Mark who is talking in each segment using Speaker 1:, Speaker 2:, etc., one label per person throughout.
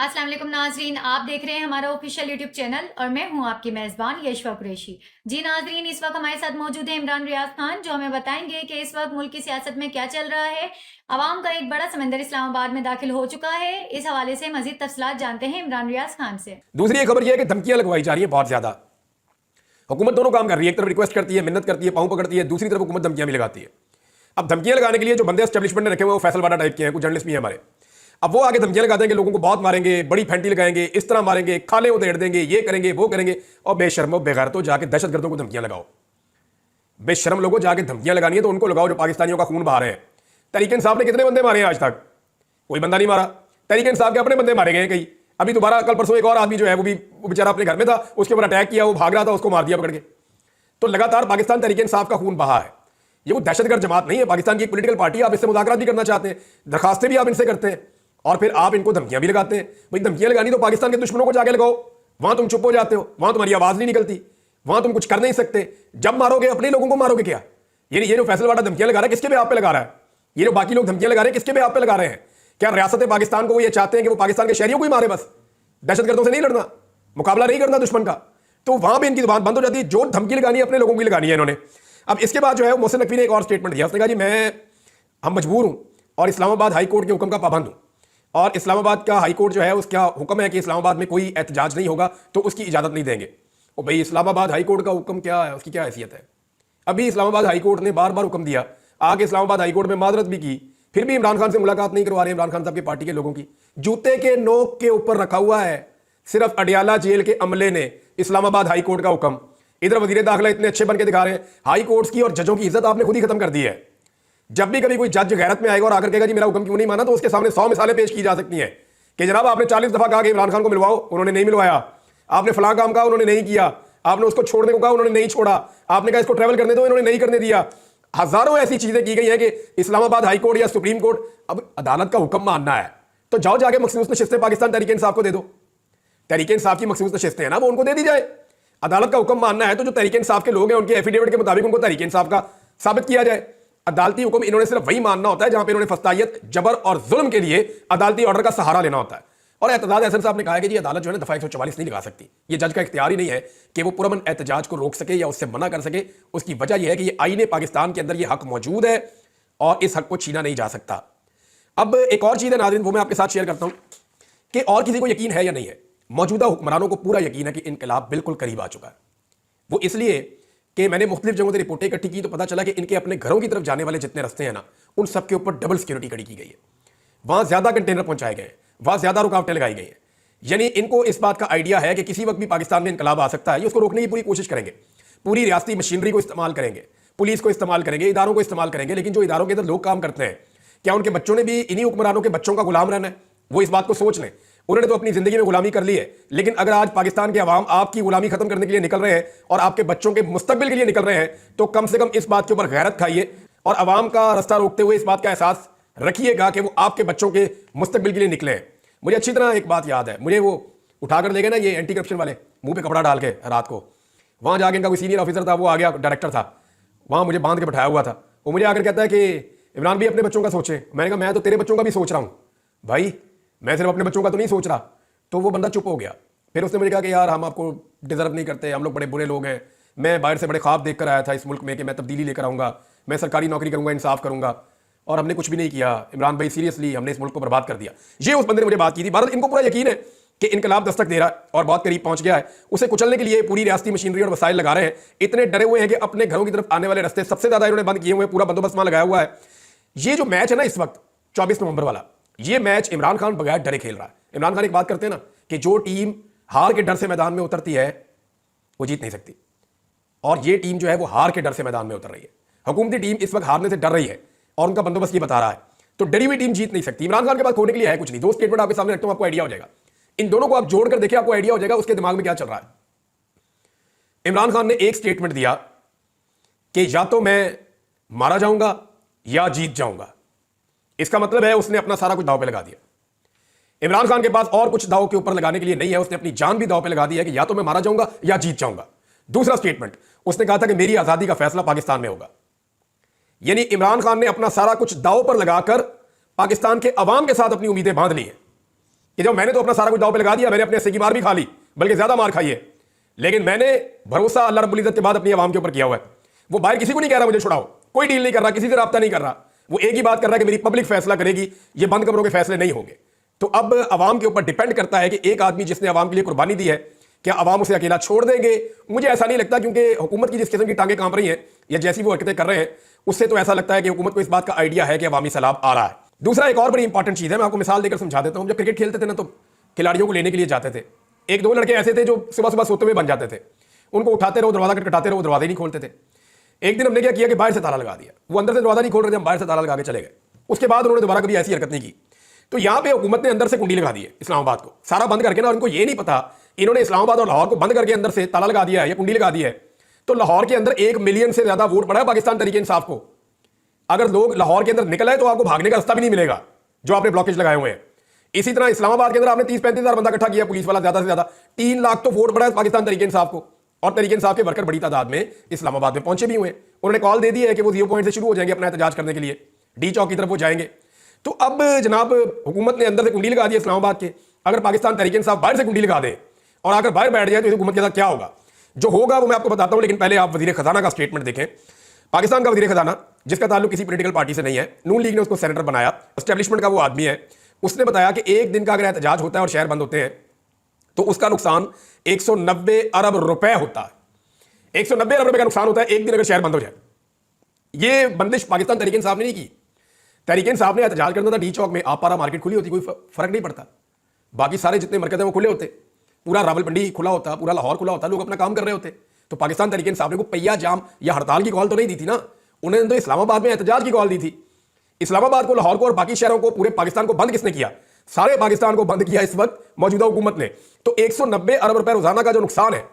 Speaker 1: अस्सलाम वालेकुम नाजरीन, आप देख रहे हैं हमारा ऑफिशियल यूट्यूब चैनल और मैं हूं आपकी मेज़बान यशवा कुरैशी। जी नाजरीन, इस वक्त हमारे साथ मौजूद है इमरान रियाज खान, जो हमें बताएंगे कि इस वक्त मुल्क की सियासत में क्या चल रहा है। अवाम का एक बड़ा समंदर इस्लामाबाद में दाखिल हो चुका है। इस हवाले से मजीद तफसीलात जानते हैं इमरान रियाज खान से।
Speaker 2: दूसरी एक खबर यह है कि धमकियां लगवाई जा रही है बहुत ज्यादा। हुकूमत दोनों काम कर रही है, एक तरफ रिक्वेस्ट करती है, मिन्नत करती है, पांव पकड़ती है, दूसरी तरफ हुकूमत धमकियां भी लगाती है। अब धमकियां लगाने के लिए जो बंदे एस्टेब्लिशमेंट ने रखे हुए वो फैसलवाड़ा टाइप के हैं, कुछ जर्नलिस्ट भी हैं हमारे। अब वो आगे धमकियां लगाते हैं कि लोगों को बहुत मारेंगे, बड़ी फैंटी लगाएंगे, इस तरह मारेंगे, खाले उधेड़ देंगे, ये करेंगे वो करेंगे। और बेशर्मो बेगैरतो जाके दहशतगर्दों को धमकियां लगाओ। बेशर्म लोगों जाके धमकियां लगानी है तो उनको लगाओ जो पाकिस्तानियों का खून बहा रहे हैं। तहरीक इंसाफ ने कितने बंदे मारे हैं आज तक? कोई बंदा नहीं मारा। तहरीक इंसाफ के अपने बंदे मारे गए हैं कई। अभी दोबारा कल परसों एक और आदमी जो है वो बेचारा अपने घर में था, उसके ऊपर अटैक किया, वो भाग रहा था, उसको मार दिया पकड़ के। तो लगातार पाकिस्तान तहरीक इंसाफ का खून बहा है। ये वो दहशतगर्द जमात नहीं है, पाकिस्तान की एक पॉलिटिकल पार्टी है। आप इससे मुज़ाकरात भी करना चाहते हैं, दरखास्तें भी आप इनसे करते हैं और फिर आप इनको धमकियां भी लगाते हैं। भाई धमकियां लगानी तो पाकिस्तान के दुश्मनों को जाके लगाओ, वहां तुम चुप हो जाते हो, वहां तुम्हारी आवाज नहीं निकलती, वहां तुम कुछ कर नहीं सकते। जब मारोगे अपने लोगों को मारोगे क्या? ये जो फैसलवाड़ा धमकियां लगा रहा है किसके पे आप पे लगा रहा है? ये जो बाकी लोग धमकियां लगा रहे हैं किसके पे आप पे लगा रहे हैं? क्या रियासत पाकिस्तान को वो ये चाहते हैं कि वो पाकिस्तान के शहरियों को ही मारे? बस दहशतगर्दों से नहीं लड़ना, मुकाबला नहीं करना दुश्मन का। तो वहां भी इनकी जुबान बंद हो जाती है। जो धमकी लगानी है अपने लोगों की लगानी है इन्होंने। अब इसके बाद जो है मोहसिन नकवी ने एक और स्टेटमेंट दिया। उसने कहा जी हम मजबूर हूं और इस्लामाबाद हाई कोर्ट के हुक्म का पाबंद हूं, और इस्लामाबाद का हाई कोर्ट जो है उसका हुक्म है कि इस्लामाबाद में कोई एहतजाज नहीं होगा तो उसकी इजाजत नहीं देंगे। और भाई इस्लामाबाद हाई कोर्ट का हुक्म क्या है, उसकी क्या हैसियत है? अभी इस्लामाबाद हाई कोर्ट ने बार बार हुक्म दिया, आगे इस्लामाबाद हाई कोर्ट में माजरत भी की, फिर भी इमरान खान से मुलाकात नहीं करवा रहे इमरान खान साहब की पार्टी के लोगों की। जूते के नोक के ऊपर रखा हुआ है सिर्फ अडियाला जेल के अमले ने इस्लामाबाद हाई कोर्ट का हुक्म। इधर वजीर दाखिला इतने अच्छे बन के दिखा रहे हैं। हाई कोर्ट्स की और जजों की इज्जत आपने खुद ही खत्म कर दी है। जब भी कभी कोई जज गैरत में आएगा और आकर कहेगा जी मेरा हुक्म क्यों नहीं माना, तो उसके सामने 100 मिसालें पेश की जा सकती हैं कि जनाब आपने 40 दफा कहा कि इमरान खान को मिलवाओ, उन्होंने नहीं मिलवाया। आपने फलां काम कहा, उन्होंने नहीं किया। आपने उसको छोड़ने को कहा, उन्होंने नहीं छोड़ा। आपने कहा इसको ट्रैवल करने दो, इन्होंने नहीं करने दिया। हजारों ऐसी चीजें की गई है कि इस्लामाबाद हाई कोर्ट या सुप्रीम कोर्ट अब अदालत का हुक्म मानना है तो जाओ जाके मखसूस नशिस्तें पाकिस्तान तहरीक इंसाफ को दे दो। तहरीक इंसाफ की मखसूस नशिस्तें हैं ना, वो उनको दे दी जाए। अदालत का हुक्म मानना है तो जो तहरीक इंसाफ के लोग हैं उनके एफिडेविट के मुताबिक उनको तहरीक इंसाफ का साबित किया जाए। अदालती हुक्म इन्होंने सिर्फ वही मानना होता है जहां पे इन्होंने फस्तायत, जबर और जुल्म के लिए अदालती ऑर्डर का सहारा लेना होता है। और एहतजाज एहसन साहब ने कहा है कि जी अदालत जो है ना दफा 144 नहीं लगा सकती। ये जज का इख्तियार ही नहीं है कि वो पुरअमन एहतजाज को रोक सके या उससे मना कर सके। उसकी वजह यह है कि ये आईने पाकिस्तान के अंदर ये हक मौजूद है और इस हक को छीना नहीं जा सकता। अब एक और चीज है नाज़रीन, वो मैं आपके साथ शेयर करता हूं कि और किसी को यकीन है या नहीं है, मौजूदा हुक्मरानों को पूरा यकीन है कि इनकलाब बिल्कुल करीब आ चुका है। वो इसलिए कि मैंने मुख्तलिफ जगहों से रिपोर्टें इकट्ठी की तो पता चला कि इनके अपने घरों की तरफ जाने वाले जितने रास्ते हैं ना, उन सब के ऊपर डबल सिक्योरिटी खड़ी की गई है। वहां ज्यादा कंटेनर पहुंचाए गए हैं, वहां ज्यादा रुकावटें लगाई गई हैं। यानी इनको इस बात का आइडिया है कि किसी वक्त भी पाकिस्तान में इनकलाब आ सकता है। ये उसको रोकने की पूरी कोशिश करेंगे, पूरी रियासती मशीनरी को इस्तेमाल करेंगे, पुलिस को इस्तेमाल करेंगे, इदारों को इस्तेमाल करेंगे। लेकिन जो इदारों के अंदर लोग काम करते हैं, क्या उनके बच्चों ने भी इन्हीं हुक्मरानों के बच्चों का गुलाम रहना है? वो इस बात को सोच लें। उन्होंने तो अपनी जिंदगी में गुलामी कर ली है, लेकिन अगर आज पाकिस्तान के अवाम आपकी गुलामी खत्म करने के लिए निकल रहे हैं और आपके बच्चों के मुस्तकबिल के लिए निकल रहे हैं, तो कम से कम इस बात के ऊपर गैरत खाइए और अवाम का रास्ता रोकते हुए इस बात का एहसास रखिएगा कि वो आपके बच्चों के मुस्तकबिल के लिए निकले हैं। मुझे अच्छी तरह एक बात याद है, मुझे वो उठाकर ले गए ना ये एंटी करप्शन वाले, मुंह पे कपड़ा डाल के रात को। वहां जाके इनका कोई सीनियर ऑफिसर था, वो आ गया, डायरेक्टर था, वहां मुझे बांध के बैठाया हुआ था। वो मुझे आकर कहता है कि इमरान भी अपने बच्चों का सोचे। मैंने कहा मैं तो तेरे बच्चों का भी सोच रहा हूं भाई, मैं सिर्फ अपने बच्चों का तो नहीं सोच रहा। तो वो बंदा चुप हो गया। फिर उसने मुझे कहा कि यार हम आपको डिजर्व नहीं करते, हम लोग बड़े बुरे लोग हैं, मैं बाहर से बड़े ख्वाब देख कर आया था इस मुल्क में कि मैं तब्दीली लेकर आऊँगा, मैं सरकारी नौकरी करूँगा, इंसाफ करूँगा, और हमने कुछ भी नहीं किया। इमरान भाई सीरियसली हमने इस मुल्क को बर्बाद कर दिया। ये उस बंदे ने मुझे बात की थी। भारत इनको पूरा यकीन है कि इनकलाब दस्तक दे रहा है और बहुत करीब पहुंच गया है। उसे कुचलने के लिए पूरी रियासती मशीनरी और वसाइल लगा रहे हैं। इतने डरे हुए हैं कि अपने घरों की तरफ आने वाले रास्ते सबसे ज्यादा इन्होंने बंद किए हुए, पूरा बंदोबस्त वहां लगाया हुआ है। ये जो मैच है ना इस वक्त 24 नवंबर वाला, ये मैच इमरान खान बगैर डरे खेल रहा है। इमरान खान एक बात करते हैं ना कि जो टीम हार के डर से मैदान में उतरती है वो जीत नहीं सकती, और ये टीम जो है वो हार के डर से मैदान में उतर रही है। हुकूमती टीम इस वक्त हारने से डर रही है और उनका बंदोबस्त ये बता रहा है, तो डरी हुई टीम जीत नहीं सकती। इमरान खान के पास खोने के लिए है कुछ नहीं। दो स्टेटमेंट आपके सामने रखता हूं, आपको आइडिया हो जाएगा। इन दोनों को आप जोड़कर देखिए, आपको आइडिया हो जाएगा उसके दिमाग में क्या चल रहा है। इमरान खान ने एक स्टेटमेंट दिया कि या तो मैं मारा जाऊंगा या जीत जाऊंगा। इसका मतलब है उसने अपना सारा कुछ दांव पे लगा दिया। इमरान खान के पास और कुछ दांव के ऊपर लगाने के लिए नहीं है, उसने अपनी जान भी दांव पे लगा दी है कि या तो मैं मारा जाऊंगा या जीत जाऊंगा। दूसरा स्टेटमेंट उसने कहा था कि मेरी आजादी का फैसला पाकिस्तान में होगा। यानी इमरान खान ने अपना सारा कुछ दांव पर लगाकर पाकिस्तान के अवाम के साथ अपनी उम्मीदें बांध ली हैं कि जब मैंने तो अपना सारा कुछ दांव पे लगा दिया, मैंने अपने हिस्से की मार भी खा ली, बल्कि ज्यादा मार खाई है, लेकिन मैंने भरोसा अल्लाह रब्बुल इज्जत के बाद अपनी आवाम के ऊपर किया हुआ है। वो बाहर किसी को नहीं कह रहा मुझे छुड़ाओ, कोई डील नहीं कर रहा, किसी से राब्ता नहीं कर रहा, वो एक ही बात कर रहा है कि मेरी पब्लिक फैसला करेगी, ये बंद कमरों के फैसले नहीं होंगे। तो अब आवाम के ऊपर डिपेंड करता है कि एक आदमी जिसने आवाम के लिए कुर्बानी दी है, क्या आवाम उसे अकेला छोड़ देंगे? मुझे ऐसा नहीं लगता, क्योंकि हुकूमत की जिस किस्म की टांगे कांप रही हैं या जैसी वो हरकतें कर रहे हैं, उससे तो ऐसा लगता है कि हुकूमत को इस बात का आइडिया है कि अवामी सैलाब आ रहा है। दूसरा एक और बड़ी इंपॉर्टेंट चीज है, मैं आपको मिसाल देकर समझा देता हूं। जब क्रिकेट खेलते थे ना, तो खिलाड़ियों को लेने के लिए जाते थे, एक दो लड़के ऐसे थे जो सुबह सुबह सोते हुए बन जाते थे, उनको उठाते रहो, दरवाजा खटखटाते रहो, दरवाजे नहीं खोलते थे। एक दिन हमने क्या किया कि बाहर से ताला लगा दिया, वो अंदर से दरवाजा नहीं खोल रहे थे, हम बाहर से ताला लगा के चले गए। उसके बाद उन्होंने दोबारा कभी ऐसी हरकत नहीं की। तो यहां पे हुकूमत ने अंदर से कुंडी लगा दी है इस्लामाबाद को, सारा बंद करके ना, और इनको ये नहीं पता, इन्होंने इस्लामाबाद और लाहौर को बंद करके अंदर से ताला लगा दिया है या कुंडी लगा दी है। तो लाहौर के अंदर 1 मिलियन से ज्यादा वोट पड़ा है पाकिस्तान तहरीक इंसाफ को। अगर लोग लाहौर के अंदर निकल आए तो आपको भागने का रास्ता भी नहीं मिलेगा, जो आपने ब्लॉकेज लगाए हुए हैं। इसी तरह इस्लामाबाद के अंदर आपने 30-35 हजार बंदा इकट्ठा किया, पुलिस वाला ज्यादा से ज्यादा 3 लाख तो वोट पड़ा है पाकिस्तान तहरीक इंसाफ को, और तहरीक इंसाफ के वर्कर बड़ी तादाद में इस्लामाबाद में पहुंचे भी हुए हैं। उन्होंने कॉल दे दी है कि वो 0 पॉइंट से शुरू हो जाएंगे अपना एहतजाज करने के लिए, डी चौक की तरफ वो जाएंगे। तो अब जनाब हुकूमत ने अंदर से कुंडी लगा दी इस्लामाबाद के, अगर पाकिस्तान तहरीक इंसाफ बाहर से कुंडी लगा दे और अगर बाहर बैठ जाए तो हुकूमत के साथ क्या होगा? जो होगा वो मैं आपको बताता हूं, लेकिन पहले आप वजीर खजाना का स्टेटमेंट देखें। पाकिस्तान का वजीर खजाना, जिसका ताल्लुक किसी पॉलिटिकल पार्टी से नहीं है, नून लीग ने उसको सेनेटर बनाया, एस्टेब्लिशमेंट का वो आदमी है, उसने बताया कि एक दिन का अगर एहतजाज होता है और शहर बंद होते हैं तो उसका नुकसान 190 अरब रुपए होता है। 190 अरब रुपए का नुकसान होता है एक दिन अगर शहर बंद हो जाए। ये बंदिश पाकिस्तान तहरीक इंसाफ ने नहीं की। तहरीक इंसाफ ने एहतजाज करना था डी चौक में, आपारा मार्केट खुली होती, कोई फर्क नहीं पड़ता, बाकी सारे जितने मरकज हैं वो खुले होते, पूरा रावलपिंडी खुला होता, पूरा लाहौर खुला होता, लोग अपना काम कर रहे होते। तो पाकिस्तान तहरीक इंसाफ ने को पहिया जाम या हड़ताल की कॉल तो नहीं दी थी ना, उन्होंने तो इस्लामाबाद में एहतजाज की कॉल दी थी। इस्लामाबाद को, लाहौर को और बाकी शहरों को, पूरे पाकिस्तान को बंद किसने किया? सारे पाकिस्तान को बंद किया इस वक्त मौजूदा हुकूमत ने। तो 190 अरब रुपए रोजाना का जो नुकसान है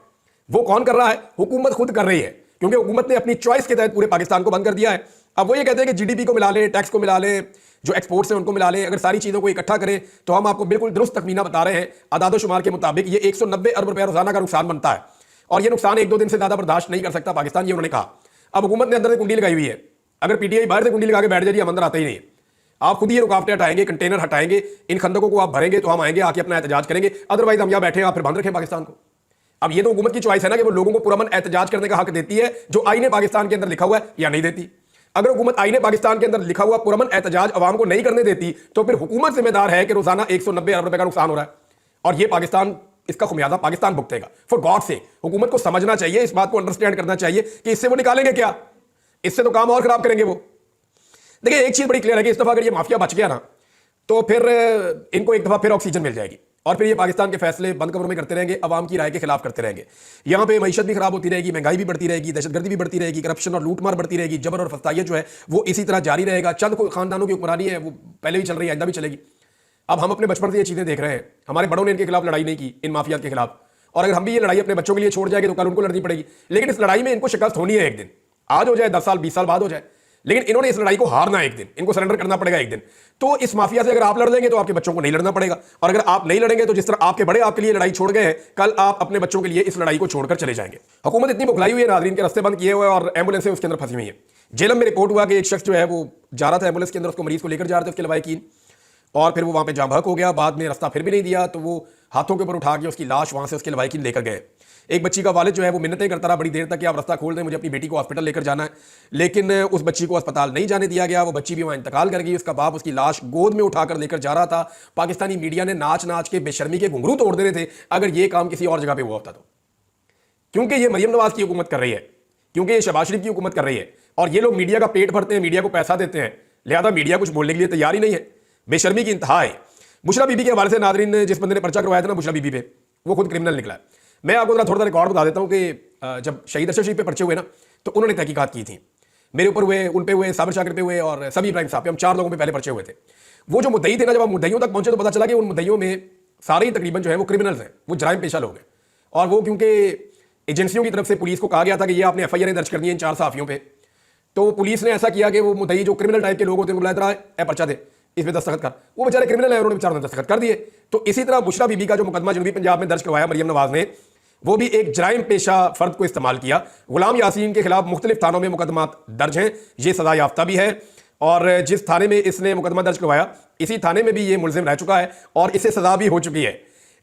Speaker 2: वो कौन कर रहा है? हुकूमत खुद कर रही है, क्योंकि हुकूमत ने अपनी चॉइस के तहत पूरे पाकिस्तान को बंद कर दिया है। अब वो ये कहते हैं कि जीडीपी को मिला लें, टैक्स को मिला लें, जो एक्सपोर्ट्स हैं उनको मिला लें, अगर सारी चीजों को इकट्ठा करें तो हम आपको बिल्कुल दुरुस्त तखमीना बता रहे हैं, अदाद शुमार के मुताबिक ये 190 अरब रुपए रोजाना का नुकसान बनता है, और ये नुकसान 1-2 दिन से ज्यादा बर्दाश्त नहीं कर सकता पाकिस्तान, ये उन्होंने कहा। अब हुकूमत ने अंदर से कुंडी लगाई हुई है, अगर पीटीआई बाहर से कुंडी लगा के बैठ जाए, हम अंदर आते ही नहीं है, आप खुद ये रुकावटें हटाएंगे, कंटेनर हटाएंगे, इन खंदकों को आप भरेंगे तो हम आएंगे, आके अपना एहतजाज करेंगे, अदरवाइज हम यहाँ बैठे हैं, आप फिर बंद रखें पाकिस्तान को। अब ये तो हुकूमत की चॉइस है ना कि वो लोगों को पुरअमन एहतजाज करने का हक देती है, जो आईने पाकिस्तान के अंदर लिखा हुआ है, या नहीं देती। अगर हुकूमत आईने पाकिस्तान के अंदर लिखा हुआ पुरअमन एहतजाज अवाम को नहीं करने देती तो फिर हुकूमत जिम्मेदार है कि रोजाना 190 अरब रुपए का नुकसान हो रहा है, और ये पाकिस्तान, इसका खुमियाजा पाकिस्तान भुगतेगा। फॉर गॉड से हुकूमत को समझना चाहिए, इस बात को अंडरस्टैंड करना चाहिए कि इससे वो निकालेंगे क्या, इससे तो काम और खराब करेंगे वो। देखिए एक चीज बड़ी क्लियर है कि इस दफा अगर ये माफिया बच गया ना, तो फिर इनको एक दफा फिर ऑक्सीजन मिल जाएगी, और फिर ये पाकिस्तान के फैसले बंद कमरों में करते रहेंगे, अवाम की राय के खिलाफ करते रहेंगे। यहाँ पे मईशत भी खराब होती रहेगी, महंगाई भी बढ़ती रहेगी, दहशतगर्दी भी बढ़ती रहेगी, करप्शन और लूटमार बढ़ती रहेगी, जबर और फस्तायत जो है वो इसी तरह जारी रहेगा। चंद खानदानों की हुक्मरानी है, वो पहले भी चल रही है, आइंदा भी चलेगी। अब हम अपने बचपन से ये चीजें देख रहे हैं, हमारे बड़ों ने इनके खिलाफ लड़ाई नहीं की, इन माफियात के खिलाफ, और अगर हम भी ये लड़ाई अपने बच्चों के लिए छोड़ जाएंगे तो कल उनको लड़नी पड़ेगी। लेकिन इस लड़ाई में इनको शिकस्त होनी है एक दिन, आज हो जाए, 10 साल 20 साल बाद हो जाए, लेकिन इन्होंने इस लड़ाई को हारना है एक दिन, इनको सरेंडर करना पड़ेगा एक दिन। तो इस माफिया से अगर आप लड़ लेंगे तो आपके बच्चों को नहीं लड़ना पड़ेगा, और अगर आप नहीं लड़ेंगे तो जिस तरह आपके बड़े आपके लिए लड़ाई छोड़ गए हैं, कल आप अपने बच्चों के लिए इस लड़ाई को छोड़कर चले जाएंगे। हुकूमत इतनी बुखलाई हुई है, नाज़रीन के रास्ते बंद किए हुए और एम्बुलेंसें उसके अंदर फंसी हुई है। जेलम में रिपोर्ट हुआ कि एक शख्स जो है वो जा रहा था एम्बुलेंस के अंदर, उसको मरीज को लेकर जा रहे थे उसके लवाहिकीन, और फिर वो वहां पे जाम बहक हो गया, बाद में रास्ता फिर भी नहीं दिया, तो वो हाथों के ऊपर उठा के उसकी लाश वहां से उसके लवाहिकीन लेकर गए। एक बच्ची का वालिद जो है वो मिन्नतें करता रहा बड़ी देर तक कि आप रास्ता खोल दें, मुझे अपनी बेटी को हॉस्पिटल लेकर जाना है, लेकिन उस बच्ची को अस्पताल नहीं जाने दिया गया। वो बच्ची भी वहाँ इंतकाल कर गई, उसका बाप उसकी लाश गोद में उठाकर लेकर जा रहा था। पाकिस्तानी मीडिया ने नाच नाच के बेशर्मी के घुंघरू तोड़ देने थे अगर ये काम किसी और जगह पर हुआ होता तो, क्योंकि ये मरियम नवाज की हुकूमत कर रही है, क्योंकि ये शहबाज शरीफ की हुकूमत कर रही है, और ये लोग मीडिया का पेट भरते हैं, मीडिया को पैसा देते हैं, लिहाजा मीडिया कुछ बोलने के लिए तैयार ही नहीं है। बेशर्मी की इंतहा है। बुशरा बीबी के हवाले से नाज़रीन ने जिस बंदे ने पर्चा करवाया था ना बुशरा बीबी पे, वो खुद क्रिमिनल निकला है। मैं आपको थोड़ा सा रिकॉर्ड बता देता हूँ कि जब शहीद अशरफ शरीफ पे पर्चे हुए ना, तो उन्होंने तहकीकात की थी, मेरे ऊपर हुए, उन पे हुए, साबिर शाकिर पे हुए और सभी इब्राहिम साहब पे, हम 4 लोगों पे पहले पर्चे हुए थे। वो जो मुद्दई थे ना, जब हम मुद्दइयों तक पहुंचे तो पता चला कि उन मुद्दइयों में सारे ही तकरीबन जो है वो क्रिमिनल्स हैं, वो जराइम पेशा लोग हैं, और वो क्योंकि एजेंसियों की तरफ से पुलिस को कहा गया था कि ये आपने FIR दर्ज करनी है इन 4 सहाफियों पे, तो पुलिस ने ऐसा किया कि वो मुद्दई जो क्रिमिनल टाइप के लोग होते हैं बुलाया रहा है, पर्चा दे, इसमें दस्तखत कर। वो बेचारे क्रिमिनल है, उन्होंने बेचारों ने दस्तखत कर दिए। तो इसी तरह बुशरा बीबी का जो मुकदमा जनूबी पंजाब में दर्ज करवाया मरियम नवाज ने, वो भी एक जराइम पेशा फर्द को इस्तेमाल किया। गुलाम यासीन के खिलाफ मुख्तलिफ थानों में मुकदमा दर्ज हैं, ये सजा याफ्ता भी है, और जिस थाने में इसने मुकदमा दर्ज करवाया इसी थाने में भी ये मुलजिम रह चुका है और इससे सजा भी हो चुकी है।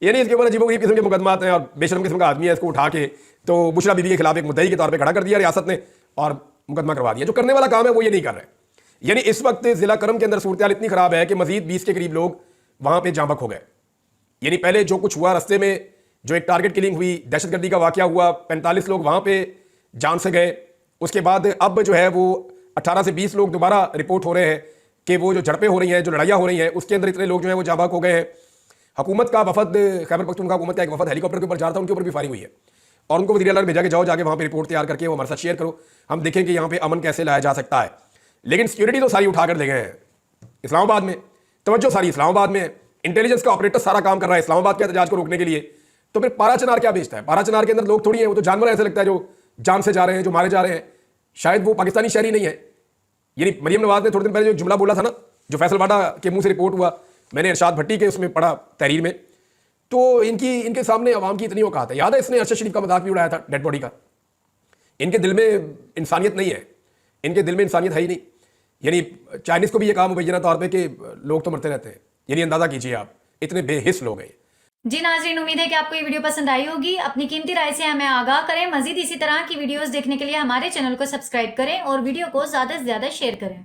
Speaker 2: यानी इसके ऊपर अजीबोगरीब किस्म के मुकदमा आते हैं और बेशरम किस्म का आदमी है, इसको उठा के तो बुशरा बीबी के खिलाफ एक मुद्दई के तौर पर खड़ा कर दिया रियासत ने और मुकदमा करवा दिया। जो करने वाला काम है वो ये नहीं कर रहे। यानी इस वक्त जिला करम के अंदर सूरत इतनी खराब है कि मजीद 20 के करीब लोग वहां पर जांबक हो गए। यानी पहले जो कुछ हुआ रास्ते में, जो एक टारगेट किलिंग हुई, दहशतगर्दी का वाकया हुआ, 45 लोग वहां पे जान से गए। उसके बाद अब जो है वो 18 से 20 लोग दोबारा रिपोर्ट हो रहे हैं कि वो जो झड़पें हो रही हैं, जो लड़ाइयाँ हो रही हैं, उसके अंदर इतने लोग जो है वो जाबाक हो गए हैं। हुकूमत का वफद, खैबर पख्तूनख्वा हुकूमत का एक वफद हेलीकॉप्टर के ऊपर जा रहा था, उनके ऊपर भी फायरिंग हुई है और उनको वज़ीर आला ने भेजा कि जाओ जाके वहाँ पे रिपोर्ट तैयार करके वो हमारे साथ शेयर करो, हम देखें कि यहाँ पे अमन कैसे लाया जा सकता है। लेकिन सिक्योरिटी तो सारी उठा कर ले गए हैं इस्लामाबाद में, तवज्जो सारी इस्लामाबाद में है, इंटेलिजेंस का ऑपरेटर सारा काम कर रहा है इस्लामाबाद के एहतजाज को रोकने के लिए। तो फिर पारा चनार क्या बेचता है? पारा चनार के अंदर लोग थोड़ी हैं, वो तो जानवर ऐसे लगता है जो जान से जा रहे हैं, जो मारे जा रहे हैं। शायद वो पाकिस्तानी शहरी नहीं है। यानी मरियम नवाज ने थोड़े दिन पहले जो जुमला बोला था ना, जो फैसल वाडा के मुंह से रिपोर्ट हुआ, मैंने इरशाद भट्टी के उसमें पढ़ा तहरीर में, तो इनके सामने अवाम की इतनी औकात है। याद है इसने अरशद शरीफ का मजाक भी उड़ाया था डेड बॉडी का। इनके दिल में इंसानियत नहीं है, इनके दिल में इंसानियत है ही नहीं। यानी चाइनीज़ को भी ये काम मुबैना तौर पे कि लोग तो मरते रहते हैं। यानी अंदाज़ा कीजिए आप, इतने बेहिस लोग हैं।
Speaker 1: जी नाज़रीन, उम्मीद है कि आपको ये वीडियो पसंद आई होगी। अपनी कीमती राय से हमें आगाह करें। मजीद इसी तरह की वीडियोस देखने के लिए हमारे चैनल को सब्सक्राइब करें और वीडियो को ज़्यादा से ज़्यादा शेयर करें।